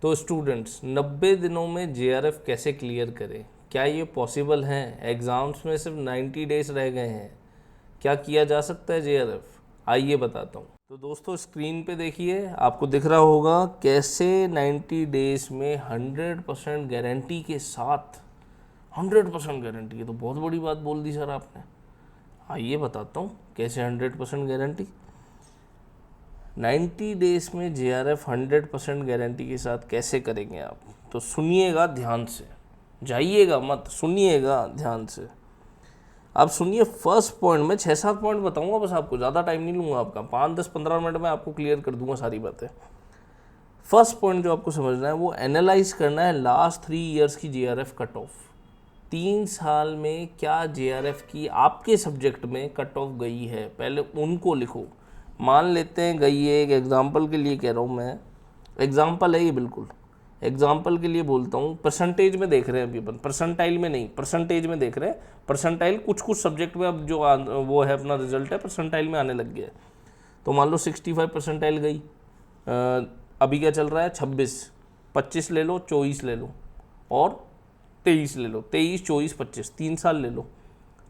तो स्टूडेंट्स 90 दिनों में जेआरएफ कैसे क्लियर करें, क्या ये पॉसिबल है? एग्ज़ाम्स में सिर्फ 90 डेज रह गए हैं, क्या किया जा सकता है जेआरएफ? आइए बताता हूँ। तो दोस्तों स्क्रीन पे देखिए, आपको दिख रहा होगा कैसे 90 डेज में 100% गारंटी के साथ, 100% गारंटी। ये तो बहुत बड़ी बात बोल दी सर आपने। आइए बताता हूँ कैसे 100% गारंटी। 90 डेज में जेआरएफ 100% गारंटी के साथ कैसे करेंगे आप, तो सुनिएगा ध्यान से, जाइएगा मत, सुनिएगा ध्यान से। आप सुनिए, फर्स्ट पॉइंट में 6-7 पॉइंट बताऊंगा बस आपको, ज़्यादा टाइम नहीं लूँगा आपका, 5-10-15 मिनट में आपको क्लियर कर दूंगा सारी बातें। फर्स्ट पॉइंट जो आपको समझना है वो एनालाइज करना है लास्ट 3 ईयर्स की जेआरएफ कट ऑफ। 3 साल में क्या जेआरएफ की आपके सब्जेक्ट में कट ऑफ गई है, पहले उनको लिखो। मान लेते हैं गई है, एक एग्जांपल के लिए कह रहा हूँ मैं, एग्जांपल है ये, बिल्कुल एग्जांपल के लिए बोलता हूँ। परसेंटेज में देख रहे हैं अभी अपन, परसेंटाइल में नहीं, परसेंटेज में देख रहे हैं। परसेंटाइल कुछ सब्जेक्ट में अब जो वो है अपना रिजल्ट है परसेंटाइल में आने लग गया है। तो मान लो 65 परसेंटाइल गई, अभी क्या चल रहा है 26, 25 ले लो, 24 ले लो और 23 ले लो, 23, 24, 25, 3 साल ले लो।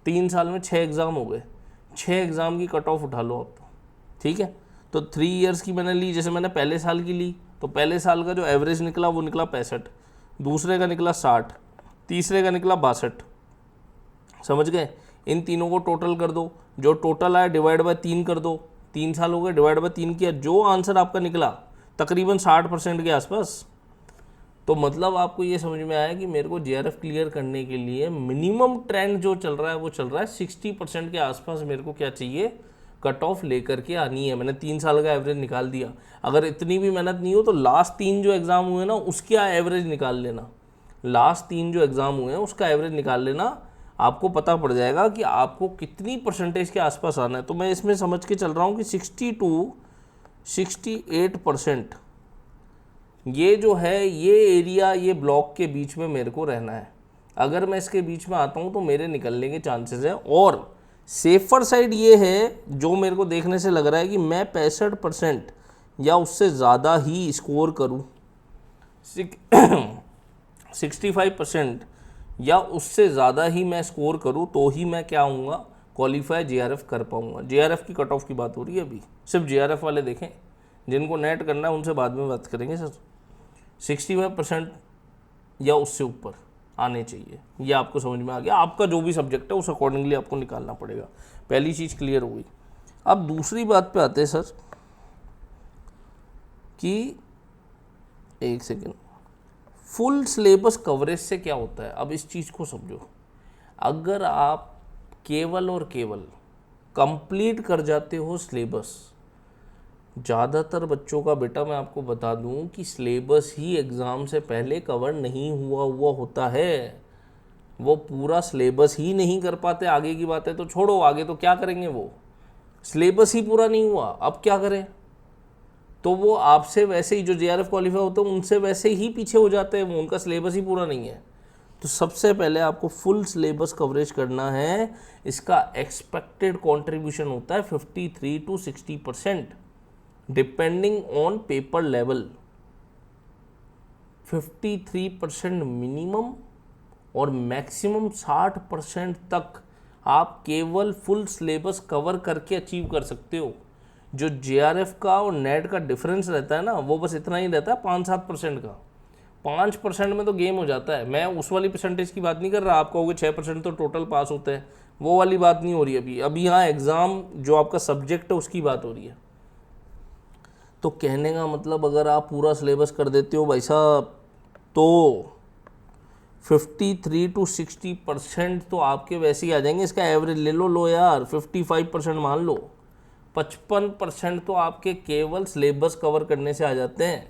3 साल में 6 एग्ज़ाम हो गए, 6 एग्ज़ाम की कट ऑफ उठा लो आप, ठीक है। तो 3 ईयर्स की मैंने ली, जैसे मैंने पहले साल की ली, तो पहले साल का जो एवरेज निकला वो निकला 65, दूसरे का निकला 60, तीसरे का निकला 62। समझ गए? इन तीनों को टोटल कर दो, जो टोटल आया डिवाइड बाय 3 कर दो, 3 साल हो गए, डिवाइड बाय 3 किया, जो आंसर आपका निकला तकरीबन 60% के आसपास। तो मतलब आपको ये समझ में आया कि मेरे को जेआरएफ क्लियर करने के लिए मिनिमम ट्रेंड जो चल रहा है वो चल रहा है 60% के आसपास। मेरे को क्या चाहिए, कट ऑफ लेकर के आनी है। मैंने 3 साल का एवरेज निकाल दिया। अगर इतनी भी मेहनत नहीं हो तो लास्ट 3 जो एग्ज़ाम हुए ना उसका एवरेज निकाल लेना, लास्ट 3 जो एग्ज़ाम हुए हैं उसका एवरेज निकाल लेना, आपको पता पड़ जाएगा कि आपको कितनी परसेंटेज के आसपास आना है। तो मैं इसमें समझ के चल रहा हूँ कि 60 to 68% ये जो है, ये एरिया, ये ब्लॉक के बीच में मेरे को रहना है। अगर मैं इसके बीच में आता हूँ तो मेरे निकलने के चांसेस हैं। और सेफर साइड ये है, जो मेरे को देखने से लग रहा है कि मैं 65% या उससे ज़्यादा ही स्कोर करूँ, 65% या उससे ज़्यादा ही मैं स्कोर करूँ तो ही मैं क्या आऊँगा, क्वालिफाई जेआरएफ कर पाऊँगा। जेआरएफ की कट ऑफ की बात हो रही है अभी, सिर्फ जेआरएफ वाले देखें, जिनको नेट करना है उनसे बाद में बात करेंगे सर। 65% या उससे ऊपर आने चाहिए, ये आपको समझ में आ गया। आपका जो भी सब्जेक्ट है उस अकॉर्डिंगली आपको निकालना पड़ेगा। पहली चीज़ क्लियर हो गई। अब दूसरी बात पे आते हैं सर कि एक सेकेंड, फुल सिलेबस कवरेज से क्या होता है। अब इस चीज़ को समझो, अगर आप केवल और केवल कंप्लीट कर जाते हो सिलेबस, ज़्यादातर बच्चों का बेटा मैं आपको बता दूं कि सिलेबस ही एग्ज़ाम से पहले कवर नहीं हुआ होता है। वो पूरा सिलेबस ही नहीं कर पाते। आगे की बात है तो छोड़ो, आगे तो क्या करेंगे, वो सिलेबस ही पूरा नहीं हुआ, अब क्या करें। तो वो आपसे वैसे ही, जो जेआरएफ क्वालिफाई होते हैं उनसे वैसे ही पीछे हो जाते हैं, वो उनका सिलेबस ही पूरा नहीं है। तो सबसे पहले आपको फुल सिलेबस कवरेज करना है। इसका एक्सपेक्टेड कंट्रीब्यूशन होता है 53 to 60%, depending on paper level. 53% minimum और मैक्सिमम 60% तक आप केवल फुल सिलेबस कवर करके अचीव कर सकते हो। जो जेआरएफ का और नेट का डिफरेंस रहता है ना, वो बस इतना ही रहता है 5-7% का। 5% में तो गेम हो जाता है। मैं उस वाली परसेंटेज की बात नहीं कर रहा, आप कहोगे 6% तो टोटल पास होते हैं, वो वाली बात नहीं हो रही अभी। अभी यहाँ एग्ज़ाम जो आपका सब्जेक्ट है उसकी बात हो रही है। तो कहने का मतलब, अगर आप पूरा सिलेबस कर देते हो भाई साहब, तो 53 to 60% तो आपके वैसे ही आ जाएंगे। इसका एवरेज ले लो यार, 55% मान लो, 55% तो आपके केवल सिलेबस कवर करने से आ जाते हैं।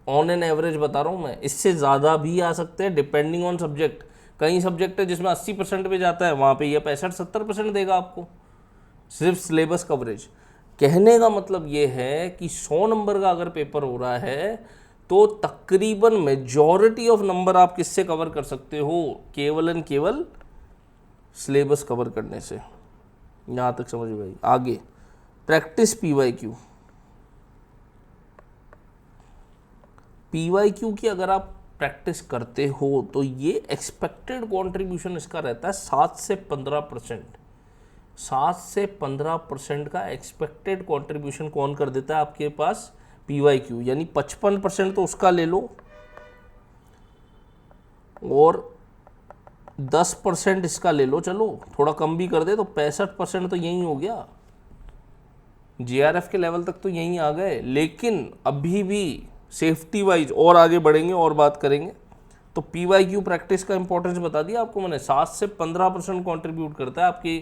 ऑन एन एवरेज बता रहा हूँ मैं, इससे ज़्यादा भी आ सकते हैं डिपेंडिंग ऑन सब्जेक्ट। कई सब्जेक्ट है जिसमें 80% पे जाता है, वहाँ पे ये 65-70% देगा आपको, सिर्फ सिलेबस कवरेज। कहने का मतलब ये है कि 100 नंबर का अगर पेपर हो रहा है तो तकरीबन मेजॉरिटी ऑफ नंबर आप किससे कवर कर सकते हो, केवल एंड केवल सिलेबस कवर करने से। यहाँ तक समझ गई। आगे प्रैक्टिस पीवाईक्यू। PYQ की अगर आप प्रैक्टिस करते हो तो ये एक्सपेक्टेड कंट्रीब्यूशन इसका रहता है 7 से 15%। 7 से 15% का एक्सपेक्टेड कंट्रीब्यूशन कौन कर देता है आपके पास? PYQ। यानी 55% तो उसका ले लो और 10% इसका ले लो, चलो थोड़ा कम भी कर दे तो 65% तो यही हो गया। JRF के लेवल तक तो यहीं आ गए, लेकिन अभी भी सेफ्टी वाइज और आगे बढ़ेंगे और बात करेंगे। तो PYQ प्रैक्टिस का इंपॉर्टेंस बता दिया आपको मैंने। 7 से 15% कॉन्ट्रीब्यूट करता है आपकी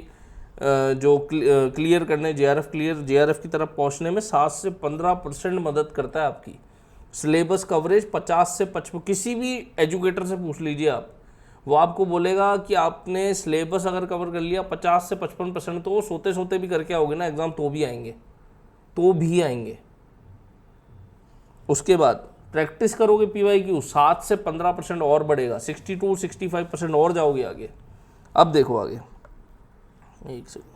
जो क्लियर करने JRF की तरफ पहुंचने में 7 से 15% मदद करता है आपकी। सिलेबस कवरेज 50 से 55, किसी भी एजुकेटर से पूछ लीजिए आप, वो आपको बोलेगा कि आपने सिलेबस अगर कवर कर लिया 50 से 55%, तो वो सोते सोते भी करके आओगे ना एग्ज़ाम तो भी आएंगे। उसके बाद प्रैक्टिस करोगे PYQ 7 से 15% और बढ़ेगा, 62-65% और जाओगे आगे। अब देखो आगे, एक second,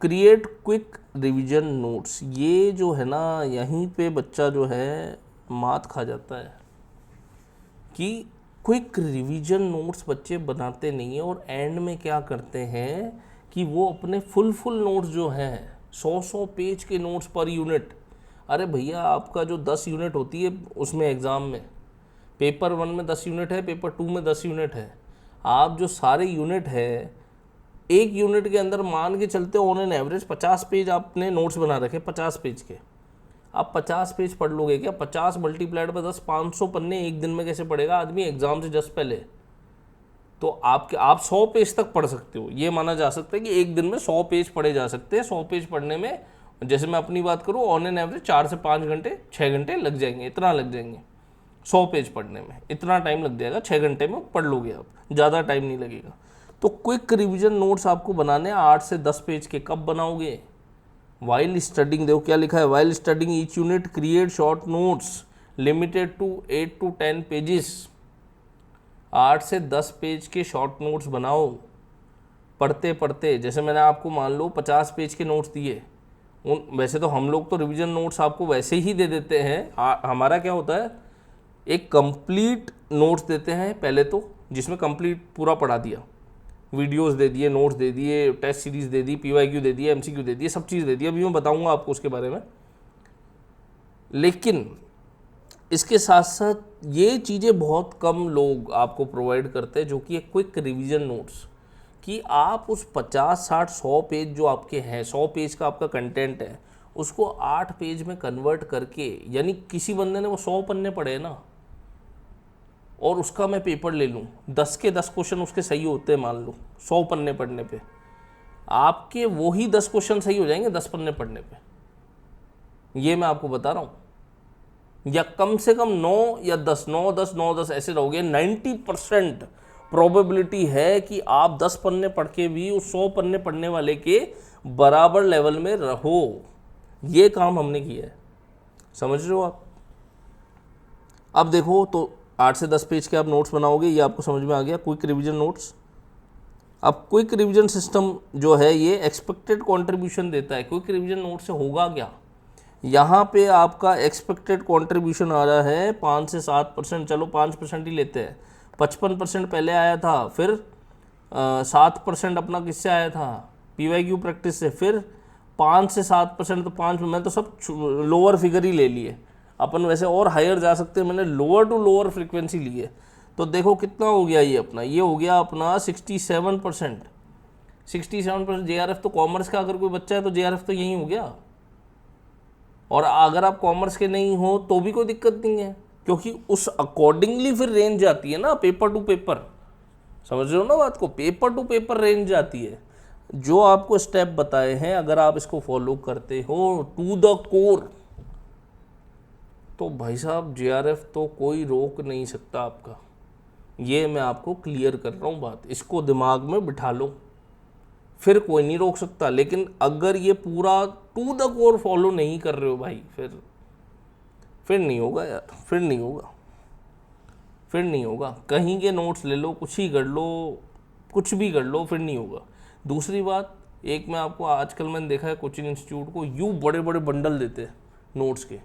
create quick revision notes. ये जो है ना, यहीं पे बच्चा जो है मात खा जाता है कि क्विक रिवीजन नोट्स बच्चे बनाते नहीं हैं और एंड में क्या करते हैं कि वो अपने फुल नोट्स जो हैं 100 पेज के नोट्स पर यूनिट। अरे भैया, आपका जो 10 यूनिट होती है उसमें एग्ज़ाम में, पेपर 1 में 10 यूनिट है, पेपर 2 में 10 यूनिट है, आप जो सारे यूनिट है एक यूनिट के अंदर मान के चलते ऑन एन एवरेज 50 पेज आपने नोट्स बना रखे, 50 पेज के। आप 50 पेज पढ़ लोगे क्या? 50 मल्टीप्लाइड बाय 10, 500 पन्ने एक दिन में कैसे पढ़ेगा आदमी एग्जाम से जस्ट पहले? तो आप 100 पेज तक पढ़ सकते हो, ये माना जा सकता है कि एक दिन में 100 पेज पढ़े जा सकते हैं। 100 पेज पढ़ने में, जैसे मैं अपनी बात करूँ, ऑन एन एवरेज 4 से 5 घंटे 6 घंटे लग जाएंगे, इतना लग जाएंगे। 100 पेज पढ़ने में इतना टाइम लग जाएगा, 6 घंटे में पढ़ लोगे आप, ज़्यादा टाइम नहीं लगेगा। तो क्विक रिवीजन नोट्स आपको बनाने 8 से 10 पेज के। कब बनाओगे? While studying. देखो क्या लिखा है, while studying each unit create short notes limited to 8 to 10 pages. 8 से 10 पेज के शॉर्ट नोट्स बनाओ पढ़ते पढ़ते। जैसे मैंने आपको मान लो 50 पेज के नोट्स दिए, वैसे तो हम लोग तो रिवीजन नोट्स आपको वैसे ही दे देते हैं। हमारा क्या होता है, एक कंप्लीट नोट्स देते हैं पहले तो, जिसमें कंप्लीट पूरा पढ़ा दिया, वीडियोस दे दिए, नोट्स दे दिए, टेस्ट सीरीज दे दी, PYQ दे दिए, MCQ दे दिए, सब चीज़ दे दी। अभी मैं बताऊंगा आपको उसके बारे में। लेकिन इसके साथ साथ ये चीज़ें बहुत कम लोग आपको प्रोवाइड करते हैं, जो कि एक क्विक रिवीजन नोट्स, कि आप उस 50, 60, 100 पेज जो आपके हैं, 100 पेज का आपका कंटेंट है, उसको 8 पेज में कन्वर्ट करके, यानी किसी बंदे ने वो 100 पन्ने पढ़े ना, और उसका मैं पेपर ले लूँ, 10 के 10 क्वेश्चन उसके सही होते हैं, मान लो 100 पन्ने पढ़ने पे, आपके वही 10 क्वेश्चन सही हो जाएंगे 10 पन्ने पढ़ने पे। ये मैं आपको बता रहा हूँ। या कम से कम 9 या 10, 9, 10, 9, 10 ऐसे रहोगे। 90% प्रोबेबिलिटी है कि आप 10 पन्ने पढ़ के भी उस 100 पन्ने पढ़ने वाले के बराबर लेवल में रहो। ये काम हमने किया है, समझ रहे हो आप? अब देखो, तो 8 से 10 पेज के आप नोट्स बनाओगे, ये आपको समझ में आ गया, क्विक रिवीजन नोट्स। अब क्विक रिवीजन सिस्टम जो है ये एक्सपेक्टेड कंट्रीब्यूशन देता है। क्विक रिवीजन नोट से होगा क्या, यहाँ पे आपका एक्सपेक्टेड कंट्रीब्यूशन आ रहा है 5 से 7%, चलो 5% ही लेते हैं। 55% पहले आया था, फिर 7% अपना किससे आया था, PYQ प्रैक्टिस से, फिर 5 से 7%, तो 5 में तो सब लोअर फिगर ही ले लिए अपन, वैसे और हायर जा सकते हैं, मैंने लोअर टू लोअर फ्रीक्वेंसी ली है। तो देखो कितना हो गया ये अपना, ये हो गया अपना 67%। 67% JRF तो कॉमर्स का अगर कोई बच्चा है तो JRF तो यही हो गया। और अगर आप कॉमर्स के नहीं हो तो भी कोई दिक्कत नहीं है, क्योंकि उस अकॉर्डिंगली फिर रेंज आती है ना, पेपर टू पेपर। समझ रहे हो ना बात को? पेपर टू पेपर रेंज आती है। जो आपको स्टेप बताए हैं, अगर आप इसको फॉलो करते हो टू द कोर, तो भाई साहब JRF तो कोई रोक नहीं सकता आपका। ये मैं आपको क्लियर कर रहा हूँ बात, इसको दिमाग में बिठा लो, फिर कोई नहीं रोक सकता। लेकिन अगर ये पूरा टू द कोर फॉलो नहीं कर रहे हो भाई, फिर नहीं होगा यार, फिर नहीं होगा। कहीं के नोट्स ले लो, कुछ ही कर लो, कुछ भी कर लो, फिर नहीं होगा। दूसरी बात, एक मैं आपको आजकल मैंने देखा है कोचिंग इंस्टीट्यूट को यूँ बड़े बड़े बंडल देते हैं नोट्स के।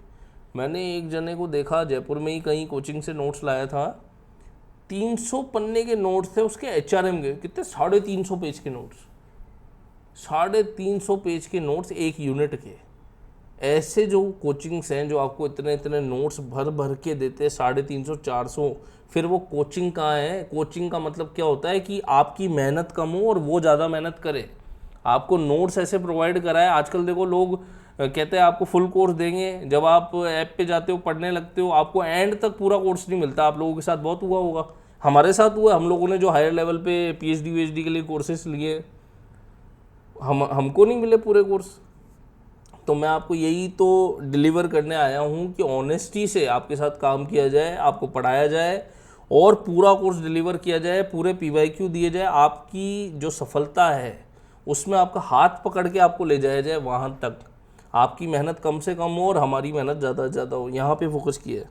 मैंने एक जने को देखा जयपुर में ही कहीं कोचिंग से नोट्स लाया था, 300 पन्ने के नोट्स थे उसके HRM के, कितने 350 पेज के नोट्स, 350 पेज के नोट्स एक यूनिट के। ऐसे जो कोचिंग्स हैं जो आपको इतने इतने नोट्स भर भर के देते हैं 350 400, फिर वो कोचिंग कहाँ है? कोचिंग का मतलब क्या होता है कि आपकी मेहनत कम हो और वो ज़्यादा मेहनत करे। आपको नोट्स ऐसे प्रोवाइड कराए। आजकल देखो लोग कहते हैं आपको फुल कोर्स देंगे, जब आप ऐप पे जाते हो पढ़ने लगते हो आपको एंड तक पूरा कोर्स नहीं मिलता। आप लोगों के साथ बहुत हुआ होगा, हमारे साथ हुआ। हम लोगों ने जो हायर लेवल पे PhD के लिए कोर्सेज लिए, हमको नहीं मिले पूरे कोर्स। तो मैं आपको यही तो डिलीवर करने आया हूँ कि ऑनेस्टी से आपके साथ काम किया जाए, आपको पढ़ाया जाए और पूरा कोर्स डिलीवर किया जाए, पूरे PYQ दिए जाए। आपकी जो सफलता है उसमें आपका हाथ पकड़ के आपको ले जाया जाए वहाँ तक। आपकी मेहनत कम से कम हो और हमारी मेहनत ज़्यादा से ज़्यादा हो, यहाँ पे फोकस किया है।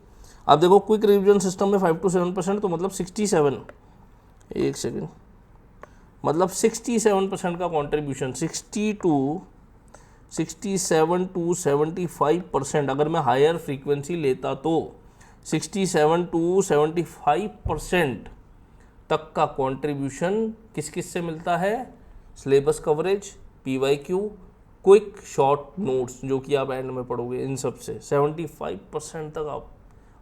अब देखो क्विक रिवीजन सिस्टम में 5 to 7%, तो मतलब 67, एक सेकेंड, मतलब 67% का कॉन्ट्रीब्यूशन, 67 to 75%। अगर मैं हायर फ्रीक्वेंसी लेता तो 67 to 75% तक का कंट्रीब्यूशन किस किस से मिलता है? Syllabus coverage, PYQ, quick short notes जो कि आप एंड में पढ़ोगे, इन सब से 75% तक आप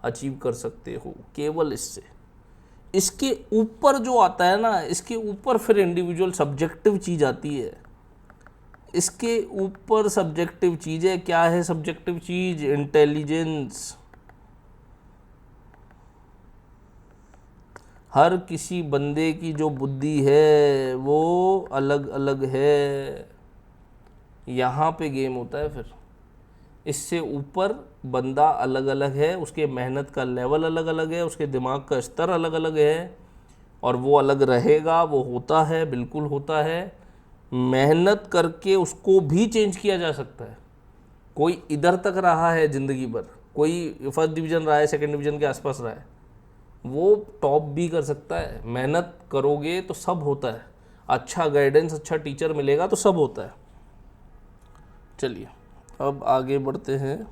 अचीव कर सकते हो केवल इससे। इसके ऊपर जो आता है ना, इसके ऊपर फिर इंडिविजुअल सब्जेक्टिव चीज़ आती है। इसके ऊपर सब्जेक्टिव चीज़ें क्या है? सब्जेक्टिव चीज़ इंटेलिजेंस। हर किसी बंदे की जो बुद्धि है वो अलग अलग है, यहाँ पे गेम होता है। फिर इससे ऊपर बंदा अलग अलग है, उसके मेहनत का लेवल अलग अलग है, उसके दिमाग का स्तर अलग अलग है और वो अलग रहेगा। वो होता है, बिल्कुल होता है। मेहनत करके उसको भी चेंज किया जा सकता है। कोई इधर तक रहा है ज़िंदगी भर, कोई फर्स्ट डिवीज़न रहा है, सेकंड डिवीज़न के आसपास रहा है, वो टॉप भी कर सकता है। मेहनत करोगे तो सब होता है, अच्छा गाइडेंस, अच्छा टीचर मिलेगा तो सब होता है। चलिए अब आगे बढ़ते हैं।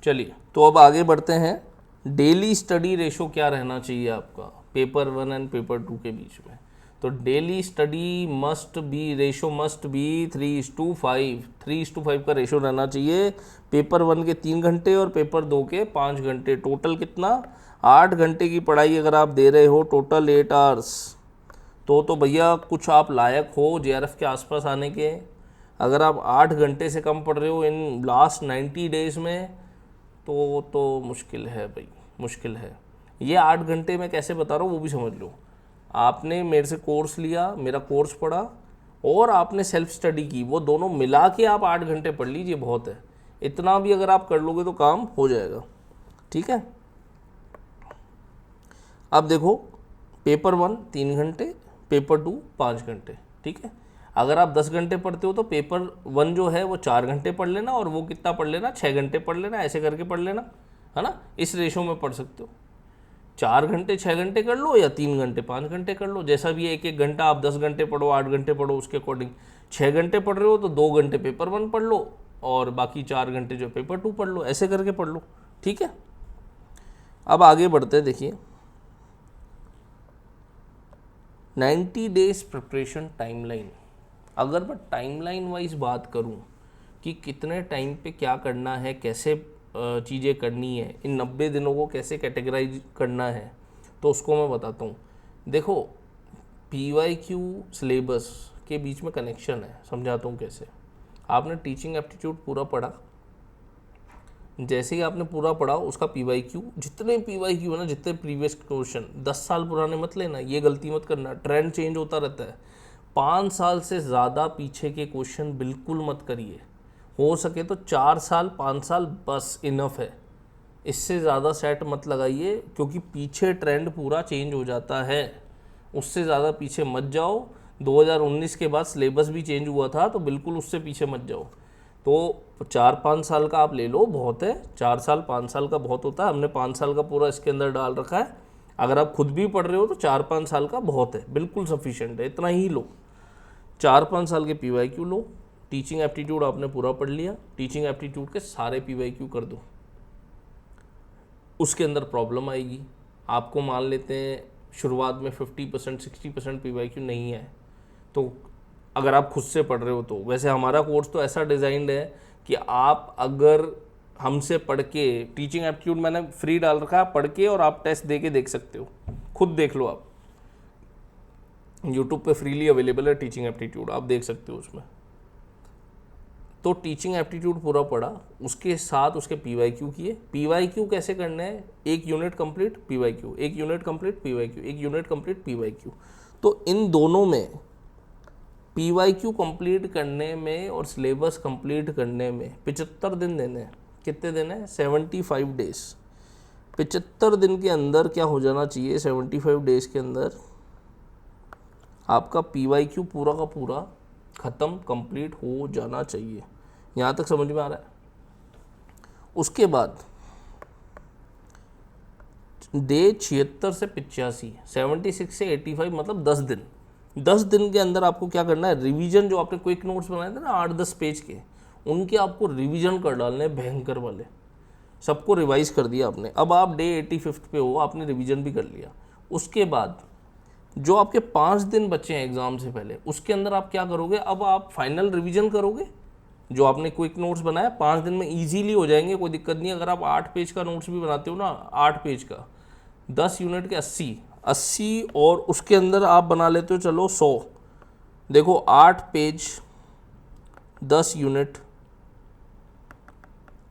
चलिए तो अब आगे बढ़ते हैं। डेली स्टडी रेशो क्या रहना चाहिए आपका पेपर 1 एंड पेपर 2 के बीच में? तो daily study must be, ratio must be 3:5। 3:5 का रेशो रहना चाहिए। पेपर 1 के 3 घंटे और पेपर 2 के 5 घंटे, टोटल कितना? 8 घंटे की पढ़ाई अगर आप दे रहे हो, टोटल 8 आवर्स, तो भैया कुछ आप लायक हो JRF के आसपास आने के। अगर आप 8 घंटे से कम पढ़ रहे हो इन लास्ट 90 डेज़ में तो मुश्किल है भाई, मुश्किल है। ये 8 घंटे में कैसे बता रहा हूँ वो भी समझ लो। आपने मेरे से कोर्स लिया, मेरा कोर्स पढ़ा और आपने सेल्फ स्टडी की, वो दोनों मिला के आप 8 घंटे पढ़ लीजिए, बहुत है। इतना भी अगर आप कर लोगे तो काम हो जाएगा, ठीक है। अब देखो पेपर 1 3 घंटे, पेपर 2 5 घंटे, ठीक है। अगर आप 10 घंटे पढ़ते हो तो पेपर 1 जो है वो 4 घंटे पढ़ लेना और वो कितना पढ़ लेना? 6 घंटे पढ़ लेना, ऐसे करके पढ़ लेना, है ना। इस रेशो में पढ़ सकते हो। 4 घंटे 6 घंटे कर लो या 3 घंटे 5 घंटे कर लो, जैसा भी है। एक घंटा आप 10 घंटे पढ़ो, 8 घंटे पढ़ो, उसके अकॉर्डिंग। 6 घंटे पढ़ रहे हो तो 2 घंटे पेपर 1 पढ़ लो और बाकी 4 घंटे जो पेपर 2 पढ़ लो, ऐसे करके पढ़ लो, ठीक है। अब आगे बढ़ते हैं। देखिए 90 डेज प्रिपरेशन टाइमलाइन। अगर मैं टाइमलाइन वाइज बात करूं कि कितने टाइम पे क्या करना है, कैसे चीज़ें करनी है, इन 90 दिनों को कैसे कैटेगराइज करना है, तो उसको मैं बताता हूँ। देखो PYQ सिलेबस के बीच में कनेक्शन है, समझाता हूँ कैसे। आपने टीचिंग एप्टीट्यूड पूरा पढ़ा, जैसे ही आपने पूरा पढ़ा उसका PYQ, जितने PYQ है ना, जितने प्रीवियस क्वेश्चन 10 साल पुराने मत लेना, ये गलती मत करना। ट्रेंड चेंज होता रहता है। 5 साल से ज़्यादा पीछे के क्वेश्चन बिल्कुल मत करिए। हो सके तो 4 साल 5 साल बस इनफ है, इससे ज़्यादा सेट मत लगाइए, क्योंकि पीछे ट्रेंड पूरा चेंज हो जाता है। उससे ज़्यादा पीछे मत जाओ। 2019 के बाद सिलेबस भी चेंज हुआ था, तो बिल्कुल उससे पीछे मत जाओ। तो 4-5 साल का आप ले लो, बहुत है। 4 साल 5 साल का बहुत होता है, हमने 5 साल का पूरा इसके अंदर डाल रखा है। अगर आप खुद भी पढ़ रहे हो तो 4-5 साल का बहुत है, बिल्कुल सफिशेंट है, इतना ही लो। 4-5 साल के PYQ लो। टीचिंग एप्टीट्यूड आपने पूरा पढ़ लिया, टीचिंग एप्टीट्यूड के सारे PYQ कर दो। उसके अंदर प्रॉब्लम आएगी आपको, मान लेते हैं शुरुआत में 50% 60% PYQ नहीं है, तो अगर आप खुद से पढ़ रहे हो तो वैसे हमारा कोर्स तो ऐसा डिज़ाइंड है कि आप अगर हमसे पढ़ के, टीचिंग एप्टीट्यूड मैंने फ्री डाल रखा है, पढ़ के और आप टेस्ट दे के देख सकते हो, खुद देख लो आप, यूट्यूब पे फ्रीली अवेलेबल है टीचिंग एप्टीट्यूड, आप देख सकते हो उसमें। तो टीचिंग एप्टीट्यूड पूरा पढ़ा, उसके साथ उसके PYQ किए। PYQ कैसे करने हैं, 1 unit complete PYQ, 1 unit complete PYQ, 1 unit complete PYQ। तो इन दोनों में PYQ कंप्लीट करने में और सिलेबस कंप्लीट करने में 75 दिन देने हैं। कितने दिन है? 75 डेज। 75 दिन के अंदर क्या हो जाना चाहिए, 75 डेज के अंदर आपका PYQ पूरा का पूरा ख़त्म कंप्लीट हो जाना चाहिए। यहाँ तक समझ में आ रहा है? उसके बाद डे 76 से 85, 76 से 85 मतलब 10 दिन। 10 दिन के अंदर आपको क्या करना है, रिवीजन जो आपने क्विक नोट्स बनाए थे ना 8-10 पेज के, उनके आपको रिवीजन कर डालने हैं, भयंकर वाले। सबको रिवाइज कर दिया आपने, अब आप डे 85 पे हो, आपने रिवीजन भी कर लिया। उसके बाद जो आपके 5 दिन बचे हैं एग्ज़ाम से पहले, उसके अंदर आप क्या करोगे, अब आप फाइनल रिवीजन करोगे। जो आपने क्विक नोट्स बनाया 5 दिन में ईजीली हो जाएंगे, कोई दिक्कत नहीं। अगर आप 8 पेज का नोट्स भी बनाते हो ना, 8 पेज का 10 यूनिट के 80 और उसके अंदर आप बना लेते हो चलो 100। देखो 8 पेज 10 यूनिट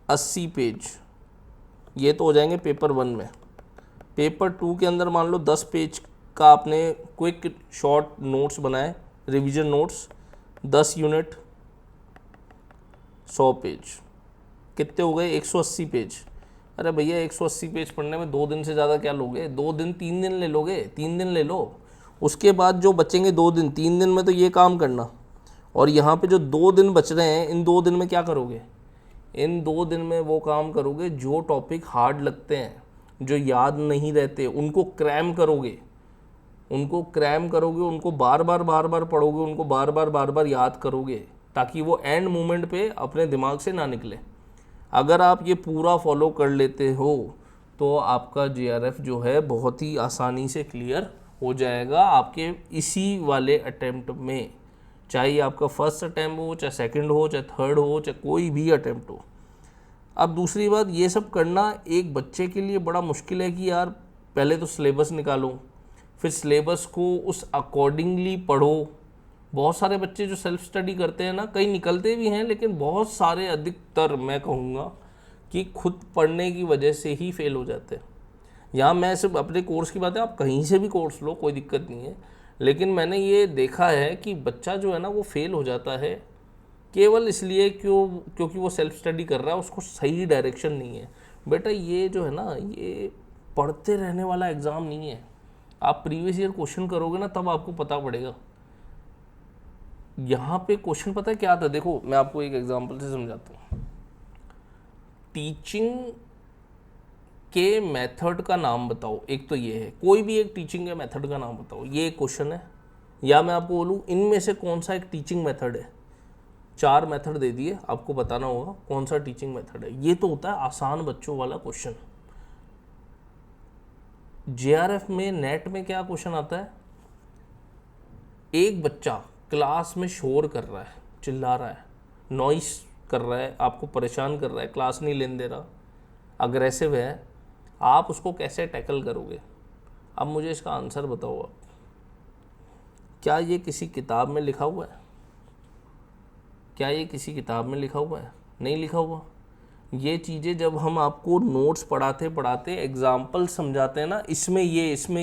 80 पेज, ये तो हो जाएंगे पेपर 1 में। पेपर 2 के अंदर मान लो 10 पेज का आपने क्विक शॉर्ट नोट्स बनाए, रिवीजन नोट्स, 10 यूनिट 100 पेज, कितने हो गए, 180 पेज। अरे भैया 180 पेज पढ़ने में 2 दिन से ज़्यादा क्या लोगे, 2 दिन 3 दिन ले लोगे, 3 दिन ले लो। उसके बाद जो बचेंगे 2 दिन, 3 दिन में तो ये काम करना, और यहाँ पे जो 2 दिन बच रहे हैं, इन 2 दिन में क्या करोगे, इन 2 दिन में वो काम करोगे जो टॉपिक हार्ड लगते हैं, जो याद नहीं रहते, उनको क्रैम करोगे, उनको बार बार पढ़ोगे, उनको बार बार याद करोगे, ताकि वो एंड मोमेंट पे अपने दिमाग से ना निकले। अगर आप ये पूरा फॉलो कर लेते हो तो आपका JRF जो है बहुत ही आसानी से क्लियर हो जाएगा आपके इसी वाले अटेम्प्ट में, चाहे आपका फर्स्ट अटैम्प्ट हो, चाहे सेकंड हो, चाहे थर्ड हो, चाहे कोई भी अटैम्प्ट हो। अब दूसरी बात, ये सब करना एक बच्चे के लिए बड़ा मुश्किल है कि यार पहले तो सिलेबस निकालो, फिर सिलेबस को उस अकॉर्डिंगली पढ़ो। बहुत सारे बच्चे जो सेल्फ स्टडी करते हैं ना, कई निकलते भी हैं, लेकिन बहुत सारे, अधिकतर मैं कहूँगा कि खुद पढ़ने की वजह से ही फेल हो जाते हैं। यहाँ मैं सिर्फ अपने कोर्स की बात है, आप कहीं से भी कोर्स लो, कोई दिक्कत नहीं है, लेकिन मैंने ये देखा है कि बच्चा जो है ना वो फेल हो जाता है केवल इसलिए क्योंकि वो सेल्फ स्टडी कर रहा है, उसको सही डायरेक्शन नहीं है। बेटा ये जो है ना, ये पढ़ते रहने वाला एग्ज़ाम नहीं है। आप प्रीवियस ईयर क्वेश्चन करोगे ना, तब आपको पता पड़ेगा। यहाँ पे क्वेश्चन पता है क्या आता है, देखो मैं आपको एक एग्जांपल से समझाता हूँ। टीचिंग के मेथड का नाम बताओ, एक तो ये है, कोई भी एक टीचिंग के मेथड का नाम बताओ, ये एक क्वेश्चन है। या मैं आपको बोलूँ इनमें से कौन सा एक टीचिंग मेथड है, 4 मेथड दे दिए, आपको बताना होगा कौन सा टीचिंग मेथड है। ये तो होता है आसान बच्चों वाला क्वेश्चन। JRF में, नेट में क्या क्वेश्चन आता है, एक बच्चा क्लास में शोर कर रहा है, चिल्ला रहा है, नॉइस कर रहा है, आपको परेशान कर रहा है, क्लास नहीं लेने दे रहा, अग्रेसिव है, आप उसको कैसे टैकल करोगे। अब मुझे इसका आंसर बताओ आप, क्या ये किसी किताब में लिखा हुआ है, क्या ये किसी किताब में लिखा हुआ है, नहीं लिखा हुआ। ये चीज़ें जब हम आपको नोट्स पढ़ाते एग्जाम्पल समझाते हैं ना, इसमें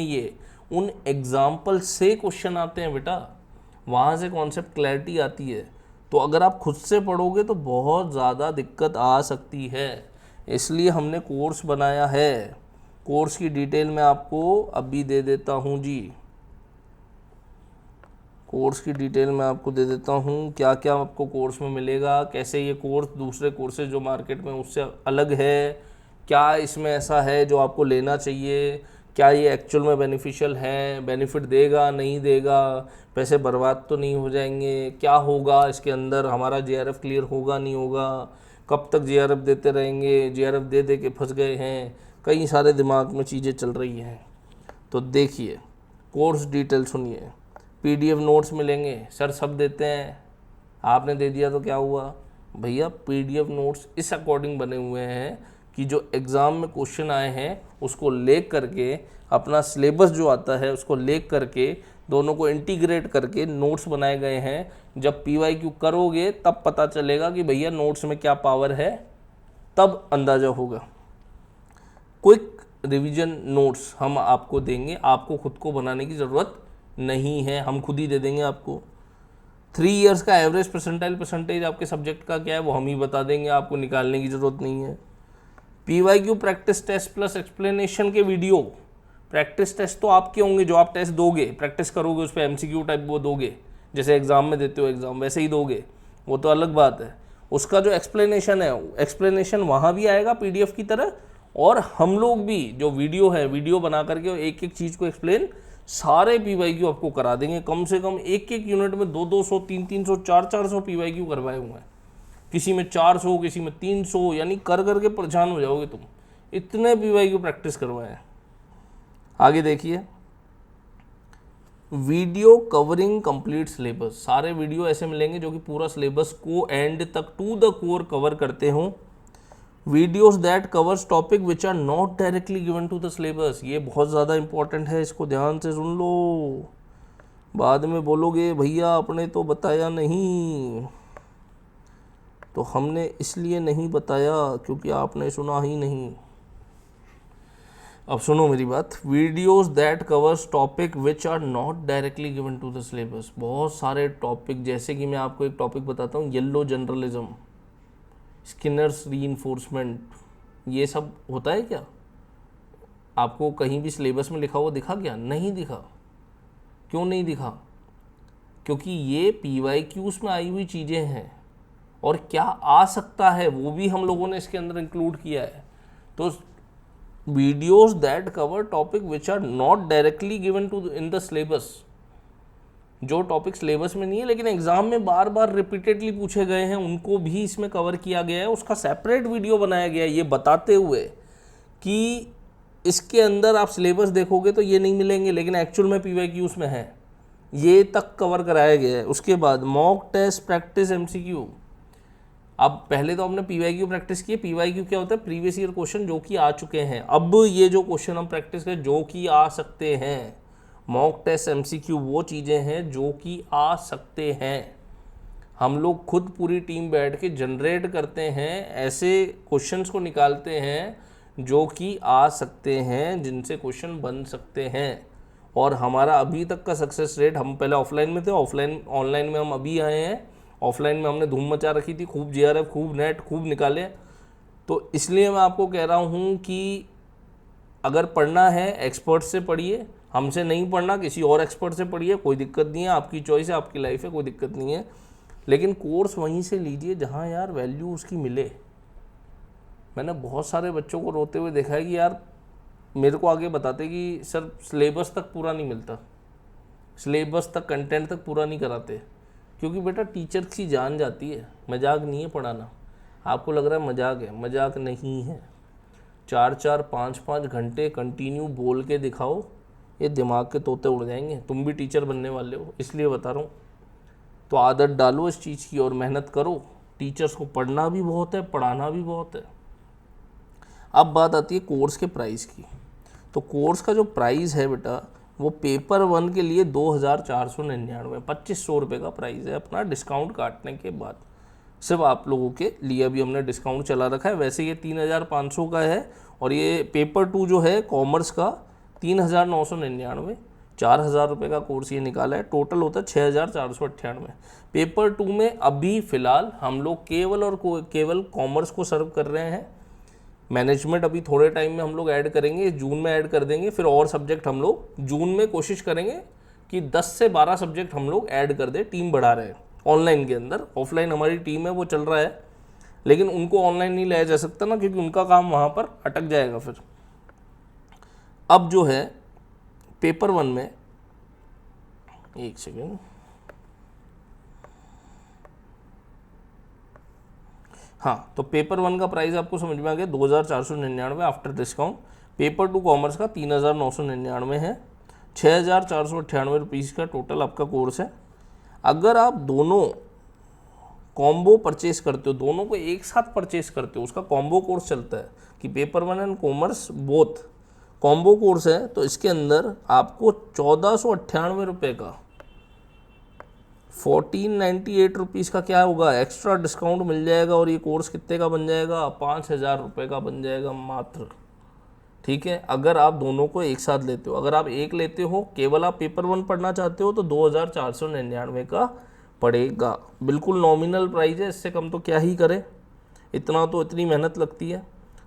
ये उन एग्जाम्पल से क्वेश्चन आते हैं बेटा, वहाँ से कॉन्सेप्ट क्लैरिटी आती है। तो अगर आप खुद से पढ़ोगे तो बहुत ज़्यादा दिक्कत आ सकती है, इसलिए हमने कोर्स बनाया है। कोर्स की डिटेल मैं आपको अभी दे देता हूँ जी। कोर्स की डिटेल मैं आपको दे देता हूँ, क्या क्या आपको कोर्स में मिलेगा, कैसे ये कोर्स दूसरे कोर्सेज जो मार्केट में उससे अलग है, क्या इसमें ऐसा है जो आपको लेना चाहिए, क्या ये एक्चुअल में बेनिफिशियल है, बेनिफिट देगा नहीं देगा, पैसे बर्बाद तो नहीं हो जाएंगे, क्या होगा इसके अंदर, हमारा जेआरएफ क्लियर होगा नहीं होगा, कब तक जेआरएफ देते रहेंगे, जेआरएफ दे दे के फंस गए हैं, कई सारे दिमाग में चीज़ें चल रही हैं। तो देखिए कोर्स डिटेल सुनिए। पीडीएफ नोट्स मिलेंगे, सर सब देते हैं, आपने दे दिया तो क्या हुआ भैया। पीडीएफ नोट्स इस अकॉर्डिंग बने हुए हैं कि जो एग्ज़ाम में क्वेश्चन आए हैं उसको ले करके, अपना सिलेबस जो आता है उसको ले करके, दोनों को इंटीग्रेट करके नोट्स बनाए गए हैं। जब पीवाईक्यू करोगे तब पता चलेगा कि भैया नोट्स में क्या पावर है, तब अंदाज़ा होगा। क्विक रिवीजन नोट्स हम आपको देंगे, आपको खुद को बनाने की ज़रूरत नहीं है, हम खुद ही दे देंगे आपको। 3 इयर्स का एवरेज परसेंटेज आपके सब्जेक्ट का क्या है वो हम ही बता देंगे, आपको निकालने की ज़रूरत नहीं है। PYQ practice test plus explanation के वीडियो। प्रैक्टिस टेस्ट तो आपके होंगे जो आप टेस्ट दोगे, प्रैक्टिस करोगे उस पर एमसीक्यू टाइप वो दोगे, जैसे एग्ज़ाम में देते हो एग्ज़ाम वैसे ही दोगे, वो तो अलग बात है। उसका जो एक्सप्लेनेशन है, एक्सप्लेनेशन वहाँ भी आएगा पीडीएफ की तरह, और हम लोग भी जो वीडियो है, वीडियो बना करके एक एक चीज़ को एक्सप्लेन सारे पीवाईक्यू आपको करा देंगे। कम से कम एक एक यूनिट में 200, 300, 400 पीवाईक्यू करवाए हुए हैं, किसी में 400, किसी में 300, यानी कर करके परेशान हो जाओगे तुम, इतने पीवाईक्यू प्रैक्टिस करवाए हैं। आगे देखिए, वीडियो कवरिंग कंप्लीट सिलेबस। सारे वीडियो ऐसे मिलेंगे जो कि पूरा सिलेबस को एंड तक टू द कोर कवर करते हों। Videos that covers topic which are not directly given to the syllabus. ये बहुत ज़्यादा इंपॉर्टेंट है, इसको ध्यान से सुन लो, बाद में बोलोगे भैया आपने तो बताया नहीं। तो हमने इसलिए नहीं बताया क्योंकि आपने सुना ही नहीं। अब सुनो मेरी बात। Videos that covers topic which are not directly given to the syllabus. बहुत सारे टॉपिक, जैसे कि मैं आपको एक टॉपिक बताता हूँ, येलो जनरलिज्म, स्किनर्स रीइंफोर्समेंट, ये सब होता है क्या? आपको कहीं भी सिलेबस में लिखा हुआ दिखा क्या? नहीं दिखा। क्यों नहीं दिखा? क्योंकि ये पीवाईक्यूज में आई हुई चीज़ें हैं, और क्या आ सकता है वो भी हम लोगों ने इसके अंदर इंक्लूड किया है। तो videos that cover topic which are not directly given to in the syllabus, जो टॉपिक सिलेबस में नहीं है लेकिन एग्जाम में बार बार रिपीटेडली पूछे गए हैं, उनको भी इसमें कवर किया गया है। उसका सेपरेट वीडियो बनाया गया है ये बताते हुए कि इसके अंदर आप सिलेबस देखोगे तो ये नहीं मिलेंगे, लेकिन एक्चुअल में पीवाईक्यूज में है, ये तक कवर कराया गया है। उसके बाद मॉक टेस्ट प्रैक्टिस एमसीक्यू। अब पहले तो हमने पीवाईक्यू प्रैक्टिस की। पीवाईक्यू क्या होता है? प्रीवियस ईयर क्वेश्चन जो कि आ चुके हैं। अब ये जो क्वेश्चन हम प्रैक्टिस करें जो कि आ सकते हैं। मॉक टेस्ट एमसीक्यू वो चीज़ें हैं जो कि आ सकते हैं। हम लोग खुद पूरी टीम बैठ के जनरेट करते हैं, ऐसे क्वेश्चंस को निकालते हैं जो कि आ सकते हैं, जिनसे क्वेश्चन बन सकते हैं। और हमारा अभी तक का सक्सेस रेट, हम पहले ऑफलाइन में थे, ऑनलाइन में हम अभी आए हैं। ऑफलाइन में हमने धूम मचा रखी थी, खूब जेआरएफ, खूब नेट, खूब निकाले। तो इसलिए मैं आपको कह रहा हूँ कि अगर पढ़ना है एक्सपर्ट से पढ़िए, हमसे नहीं पढ़ना किसी और एक्सपर्ट से पढ़िए, कोई दिक्कत नहीं है, आपकी चॉइस है, आपकी लाइफ है, कोई दिक्कत नहीं है। लेकिन कोर्स वहीं से लीजिए जहाँ यार वैल्यू उसकी मिले। मैंने बहुत सारे बच्चों को रोते हुए देखा है कि यार मेरे को आगे बताते कि सर सिलेबस तक पूरा नहीं मिलता, सिलेबस तक, कंटेंट तक पूरा नहीं कराते। क्योंकि बेटा टीचर की जान जाती है, मजाक नहीं है पढ़ाना। आपको लग रहा है मजाक है, मजाक नहीं है। 4-4, 5-5 घंटे कंटिन्यू बोल के दिखाओ, ये दिमाग के तोते उड़ जाएंगे। तुम भी टीचर बनने वाले हो, इसलिए बता रहा हूँ। तो आदत डालो इस चीज़ की और मेहनत करो। टीचर्स को पढ़ना भी बहुत है, पढ़ाना भी बहुत है। अब बात आती है कोर्स के प्राइस की। तो कोर्स का जो प्राइस है बेटा, वो पेपर 1 के लिए 2499, 2500 रुपये का प्राइस है अपना, डिस्काउंट काटने के बाद। सिर्फ आप लोगों के लिए अभी हमने डिस्काउंट चला रखा है। वैसे ये 3500 का है, और ये पेपर 2 जो है कॉमर्स का 3999, 4000 रुपये का कोर्स ये निकाला है। टोटल होता है 6498। पेपर 2 में अभी फ़िलहाल हम लोग केवल और केवल कॉमर्स को सर्व कर रहे हैं। मैनेजमेंट अभी थोड़े टाइम में हम लोग ऐड करेंगे, जून में ऐड कर देंगे। फिर और सब्जेक्ट हम लोग जून में कोशिश करेंगे कि 10 से 12 सब्जेक्ट हम लोग ऐड कर दे, टीम बढ़ा रहे हैं ऑनलाइन के अंदर। ऑफलाइन हमारी टीम है वो चल रहा है, लेकिन उनको ऑनलाइन नहीं लाया जा सकता ना, क्योंकि उनका काम वहाँ पर अटक जाएगा फिर। अब जो है पेपर 1 में, एक सेकेंड, हाँ, तो पेपर 1 का प्राइस आपको समझ में आ गया 2499 आफ्टर डिस्काउंट। पेपर 2 कॉमर्स का 3999 है, 6498 रुपीज़ का टोटल आपका कोर्स है। अगर आप दोनों कॉम्बो परचेस करते हो, दोनों को एक साथ परचेस करते हो, उसका कॉम्बो कोर्स चलता है कि paper 1 and commerce both combo course है, तो इसके अंदर आपको 1498 रुपये का, 1498 रुपीज़ का क्या होगा, एक्स्ट्रा डिस्काउंट मिल जाएगा। और ये कोर्स कितने का बन जाएगा, 5000 रुपये का बन जाएगा मात्र। ठीक है, अगर आप दोनों को एक साथ लेते हो। अगर आप एक लेते हो, केवल आप पेपर 1 पढ़ना चाहते हो, तो 2499 का पड़ेगा। बिल्कुल नॉमिनल प्राइस है, इससे कम तो क्या ही करे, इतना तो इतनी मेहनत लगती है।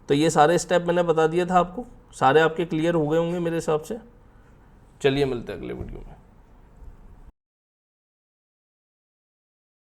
तो ये सारे स्टेप मैंने बता दिया था आपको, सारे आपके क्लियर हो गए होंगे मेरे हिसाब से। चलिए मिलते हैं अगले वीडियो में।